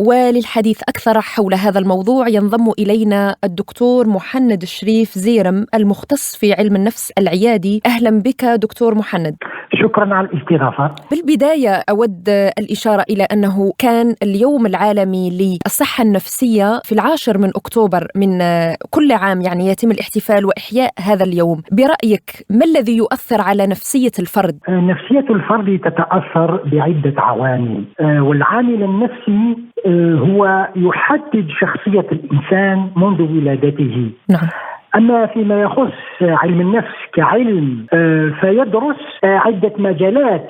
وللحديث أكثر حول هذا الموضوع ينضم إلينا الدكتور محند الشريف زيرم المختص في علم النفس العيادي. أهلا بك دكتور محند. شكرا على الاستضافة. بالبداية أود الإشارة إلى أنه كان اليوم العالمي للصحة النفسية في 10 من أكتوبر من كل عام، يعني يتم الاحتفال وإحياء هذا اليوم. برأيك ما الذي يؤثر على نفسية الفرد؟ نفسية الفرد تتأثر بعدة عوامل، والعامل النفسي هو يحدد شخصية الإنسان منذ ولادته. نعم. أما فيما يخص علم النفس كعلم فيدرس عدة مجالات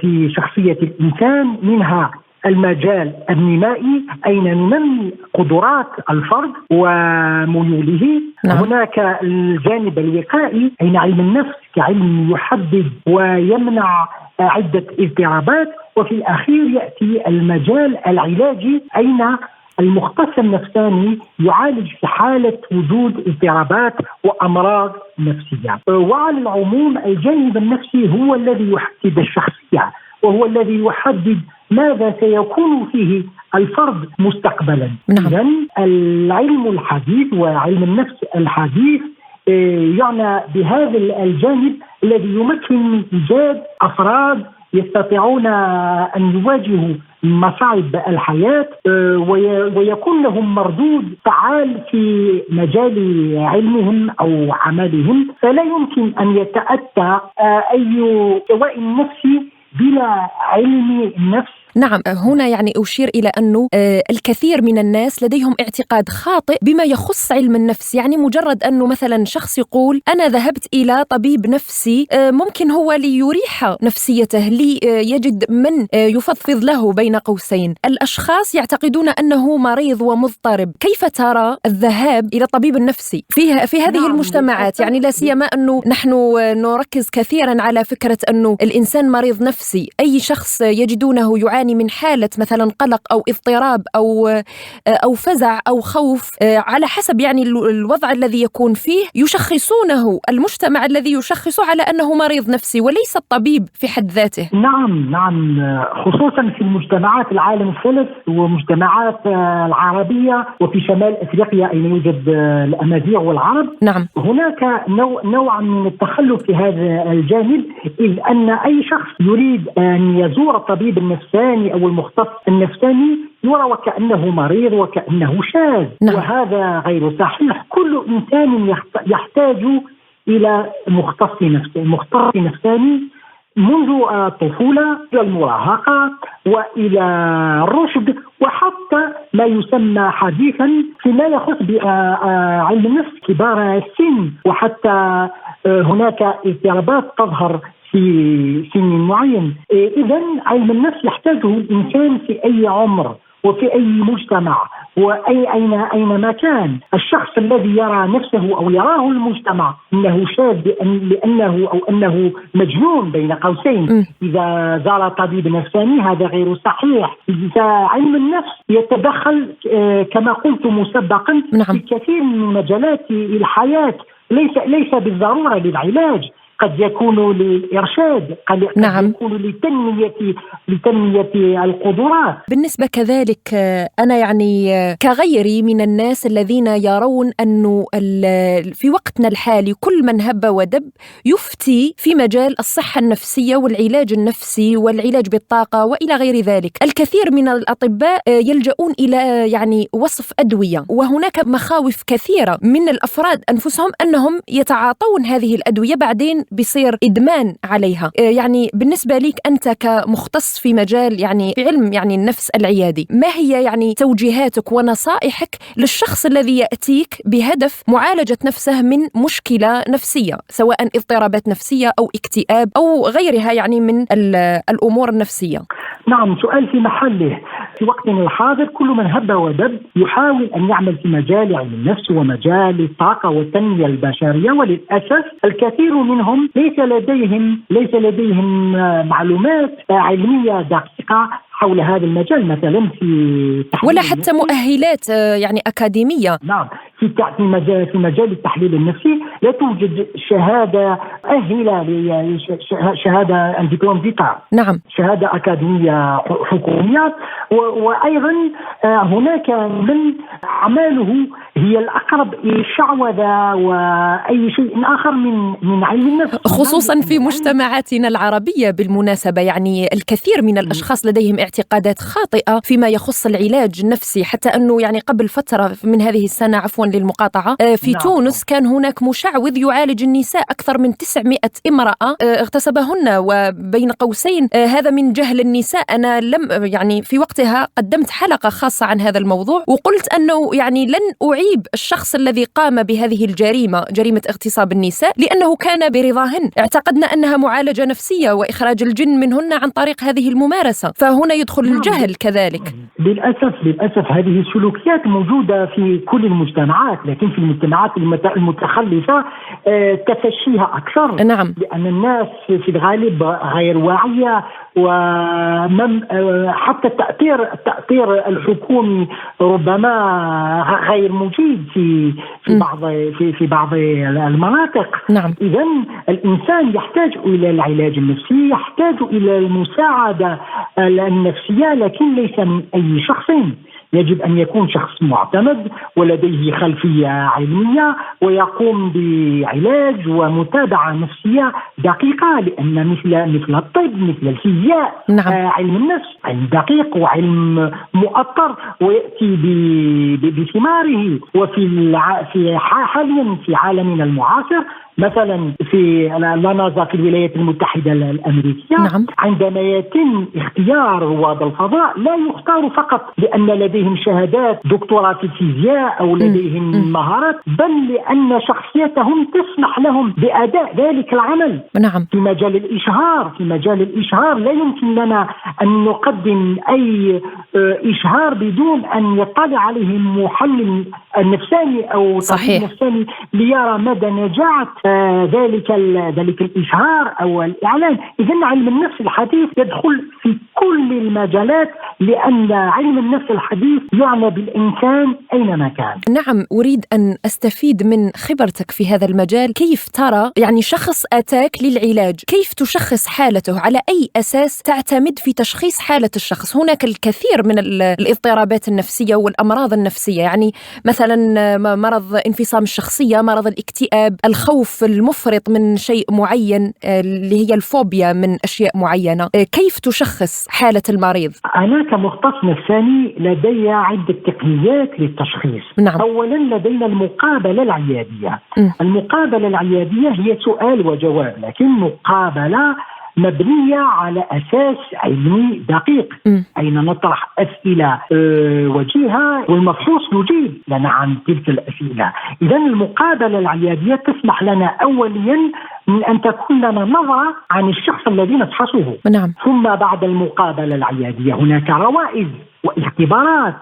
في شخصية الإنسان، منها المجال النمائي أين ننمي قدرات الفرد وميوله. نعم. هناك الجانب الوقائي أين علم النفس كعلم يحدد ويمنع عدة اضطرابات. وفي الأخير يأتي المجال العلاجي أين المختص النفساني يعالج في حالة وجود اضطرابات وأمراض نفسية. وعلى العموم الجانب النفسي هو الذي يحدد الشخصية، وهو الذي يحدد ماذا سيكون فيه الفرد مستقبلا. إذن العلم الحديث وعلم النفس الحديث يعني بهذا الجانب الذي يمكن من إيجاد أفراد يستطيعون أن يواجهوا مصاعب الحياة ويكون لهم مردود فعال في مجال علمهم أو عملهم. فلا يمكن أن يتأتى أي سواء نفسي بلا علم النفس. نعم، هنا يعني أشير إلى أنه الكثير من الناس لديهم اعتقاد خاطئ بما يخص علم النفس. يعني مجرد أنه مثلا شخص يقول أنا ذهبت إلى طبيب نفسي، ممكن هو ليريح نفسيته، ليجد من يفضفض له بين قوسين. الأشخاص يعتقدون أنه مريض ومضطرب. كيف ترى الذهاب إلى الطبيب النفسي في هذه المجتمعات؟ يعني لا سيما أنه نحن نركز كثيرا على فكرة أنه الإنسان مريض نفسي. أي شخص يجدونه يعاني من حالة مثلا قلق أو اضطراب أو فزع أو خوف، على حسب يعني الوضع الذي يكون فيه يشخصونه، المجتمع الذي يشخصه على أنه مريض نفسي وليس الطبيب في حد ذاته. نعم، خصوصا في المجتمعات العالم الثالث ومجتمعات العربية وفي شمال أفريقيا أين يوجد الأمازيغ والعرب. نعم. هناك نوع من التخلف في هذا الجانب، إذ أن أي شخص يريد أن يزور الطبيب النفساني أو المختص النفساني يرى وكأنه مريض وكأنه شاذ. نعم. وهذا غير صحيح. كل إنسان يحتاج إلى مختص نفساني منذ الطفولة إلى المراهقة وإلى الرشد، وحتى ما يسمى حديثا فيما يخص بعلم النفس كبار السن، وحتى هناك اضطرابات تظهر في سن معين. إذن علم النفس يحتاجه الإنسان في أي عمر وفي أي مجتمع أينما كان. الشخص الذي يرى نفسه أو يراه المجتمع أنه شاذ أنه مجنون بين قوسين إذا زار طبيب نفساني، هذا غير صحيح. إذا علم النفس يتدخل كما قلت مسبقا في كثير من مجالات الحياة، ليس بالضرورة للعلاج، قد يكون للإرشاد، قد يكون لتنمية القدرات. بالنسبة كذلك أنا يعني كغيري من الناس الذين يرون أنه في وقتنا الحالي كل من هب ودب يفتي في مجال الصحة النفسية والعلاج النفسي والعلاج بالطاقة وإلى غير ذلك. الكثير من الأطباء يلجؤون إلى يعني وصف أدوية، وهناك مخاوف كثيرة من الأفراد أنفسهم أنهم يتعاطون هذه الأدوية بعدين بيصير إدمان عليها. يعني بالنسبة ليك أنت كمختص في مجال يعني في علم يعني النفس العيادي، ما هي يعني توجيهاتك ونصائحك للشخص الذي يأتيك بهدف معالجة نفسه من مشكلة نفسية، سواء اضطرابات نفسية أو اكتئاب أو غيرها يعني من الأمور النفسية؟ نعم، سؤال في محله. في وقتنا الحاضر كل من هب ودب يحاول أن يعمل في مجال علم النفس ومجال الطاقة والتنمية البشرية، وللأسف الكثير منهم ليس لديهم معلومات علمية دقيقة حول هذا المجال مثلا في تحليل ولا حتى مؤهلات يعني أكاديمية. نعم، في مجال التحليل النفسي لا توجد شهادة أهلة، شهادة دبلوم ديتا، نعم، شهادة أكاديمية حكومية. وأيضا هناك من أعماله هي الأقرب إلى الشعوذة وأي شيء آخر من علم النفس، خصوصا في مجتمعاتنا العربية بالمناسبة. يعني الكثير من الأشخاص لديهم اعتقادات خاطئة فيما يخص العلاج النفسي، حتى أنه يعني قبل فترة من هذه السنة، عفوا للمقاطعة، في تونس كان هناك مشعوذ يعالج النساء، أكثر من 900 امرأة اغتصبهن. وبين قوسين هذا من جهل النساء. أنا يعني في وقتها قدمت حلقة خاصة عن هذا الموضوع، وقلت أنه يعني لن أعيب الشخص الذي قام بهذه الجريمة، جريمة اغتصاب النساء، لأنه كان برضاهن. اعتقدنا أنها معالجة نفسية وإخراج الجن منهن عن طريق هذه الممارسة، فهنا يدخل الجهل كذلك. للأسف هذه السلوكيات موجودة في كل المجتمعات، لكن في المجتمعات المتخلفة تفشيها أكثر. نعم، لأن الناس في الغالب غير واعية، حتى التأثير الحكومي ربما غير مجيد في بعض المناطق. نعم. إذن الإنسان يحتاج إلى العلاج النفسي، يحتاج إلى المساعدة النفسية، لكن ليس من أي شخص. يجب أن يكون شخص معتمد ولديه خلفية علمية ويقوم بعلاج ومتابعة نفسية دقيقة، لأن مثل الطب، مثل الفيزياء، نعم. علم النفس علم دقيق وعلم مؤطر ويأتي بثماره. حاليا في عالمنا المعاصر، مثلا في النازا في الولايات المتحدة الأمريكية، نعم. عندما يتم اختيار رواد الفضاء لا يختار فقط لأن لديهم شهادات دكتوراه في الفيزياء أو لديهم مهارات، بل لأن شخصيتهم تسمح لهم بأداء ذلك العمل. نعم. في مجال الإشهار لا يمكن لنا أن نقدم أي إشهار بدون أن يطلع عليه المحلل النفساني أو طبيب نفساني ليرى مدى نجاعة ذلك الإشهار أو الإعلان. إذن علم النفس الحديث يدخل في كل المجالات، لأن علم النفس الحديث يعني بالإنسان أينما كان. نعم، أريد أن أستفيد من خبرتك في هذا المجال. كيف ترى يعني شخص أتاك للعلاج، كيف تشخص حالته؟ على أي أساس تعتمد في تشخيص حالة الشخص؟ هناك الكثير من الاضطرابات النفسية والأمراض النفسية، يعني مثلا مرض انفصام الشخصية، مرض الاكتئاب، الخوف المفرط من شيء معين اللي هي الفوبيا من أشياء معينة. كيف تشخص حالة المريض؟ أنا كمختص نفساني لدي عدة تقنيات للتشخيص. نعم. أولا لدينا المقابلة العيادية. المقابلة العيادية هي سؤال وجواب، لكن مقابلة مبنية على أساس علمي دقيق. أين نطرح أسئلة وجيهة والمفحوص يجيب لنا عن تلك الأسئلة. إذن المقابلة العيادية تسمح لنا أوليا من أن تكون لنا نظرة عن الشخص الذي نفحصه. نعم. ثم بعد المقابلة العيادية هناك روائز واختبارات،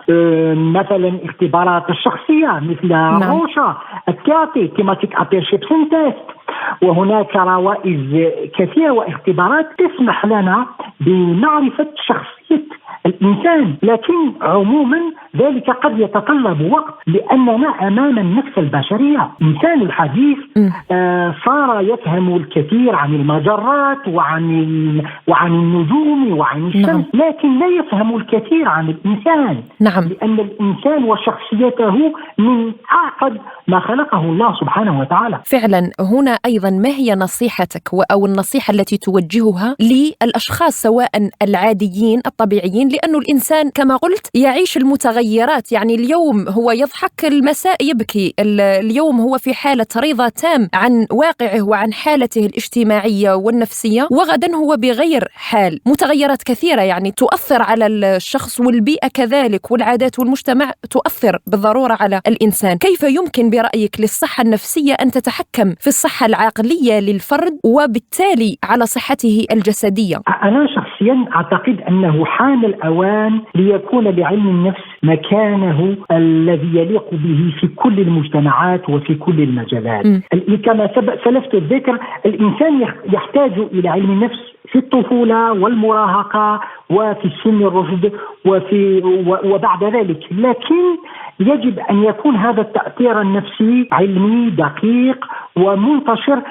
مثلا اختبارات الشخصية مثل روشا، التياتي، تيماتيك ابيرشيبشن تيست. وهناك روائز كثيرة واختبارات تسمح لنا بمعرفة شخصية الإنسان، لكن عموما ذلك قد يتطلب وقت، لأننا أمام النفس البشرية. الإنسان الحديث صار يفهم الكثير عن المجرات وعن النجوم وعن الشمس، لكن لا يفهم الكثير عن الإنسان. نعم. لأن الإنسان وشخصيته من أعقد ما خلقه الله سبحانه وتعالى. فعلا. هنا أيضا ما هي نصيحتك أو النصيحة التي توجهها للأشخاص سواء العاديين الطبيعيين، لأنه الإنسان كما قلت يعيش المتغيرات، يعني اليوم هو يضحك، المساء يبكي، اليوم هو في حالة رضا تام عن واقعه وعن حالته الاجتماعية والنفسية، وغدا هو بغير حال. متغيرات كثيرة يعني تؤثر على الشخص، والبيئة كذلك، والعادات والمجتمع تؤثر بالضرورة على الإنسان. كيف يمكن برأيك للصحة النفسية أن تتحكم في الصحة العقلية للفرد وبالتالي على صحته الجسدية؟ أنا شخصيا شخصيا أعتقد أنه حان الأوان ليكون لعلم النفس مكانه الذي يليق به في كل المجتمعات وفي كل المجالات. كما سلفت الذكر، الإنسان يحتاج إلى علم النفس في الطفولة والمراهقة وفي سن الرشد وبعد ذلك، لكن يجب أن يكون هذا التأثير النفسي علمي دقيق ومنتشر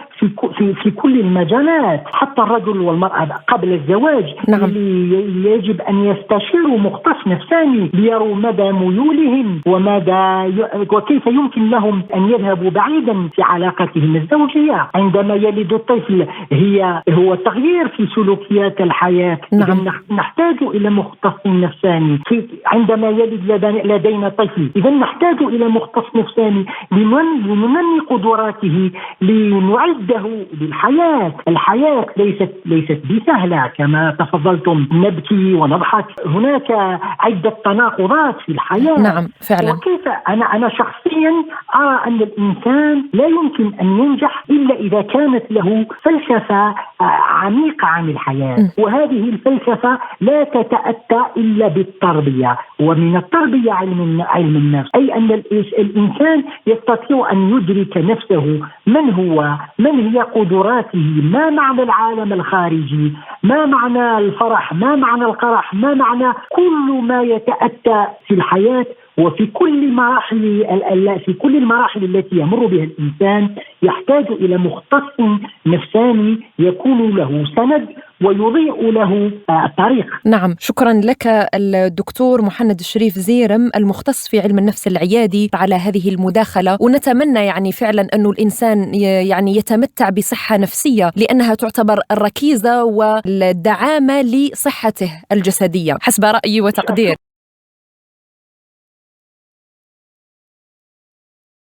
في كل المجالات. حتى الرجل والمرأة قبل الزواج نعم. يجب أن يستشيروا مختص نفساني ليروا مدى ميولهم وكيف يمكن لهم أن يذهبوا بعيدا في علاقتهم الزوجية. عندما يلد الطفل هو تغيير في سلوكيات الحياة. نعم. نحتاج إلى مختص نفساني. عندما يلد لدينا طفل، إذا نحتاج إلى مختص نفساني لننمي قدراته، لنعده للحياة. الحياة ليست بسهلة كما تفضلتم، نبكي ونضحك، هناك عدة تناقضات في الحياة. نعم فعلا. وكيف أنا شخصيا أرى أن الإنسان لا يمكن أن ينجح إلا إذا كانت له فلسفة عميقة عن الحياة. وهذه الفلسفة لا تتأتى إلا بالتربية، ومن التربية علم النفس، أي أن الإنسان يستطيع أن يدرك نفسه، من هي قدراته، ما معنى العالم الخارجي، ما معنى الفرح، ما معنى القرح، ما معنى كل ما يتأتى في الحياة. وفي كل المراحل التي يمر بها الإنسان يحتاج إلى مختص نفساني يكون له سند ويضيء له طريق. نعم، شكرا لك الدكتور محند الشريف زيرم، المختص في علم النفس العيادي، على هذه المداخلة. ونتمنى فعلا أنه الإنسان يتمتع بصحة نفسية، لأنها تعتبر الركيزة والدعامة لصحته الجسدية حسب رأيي وتقدير.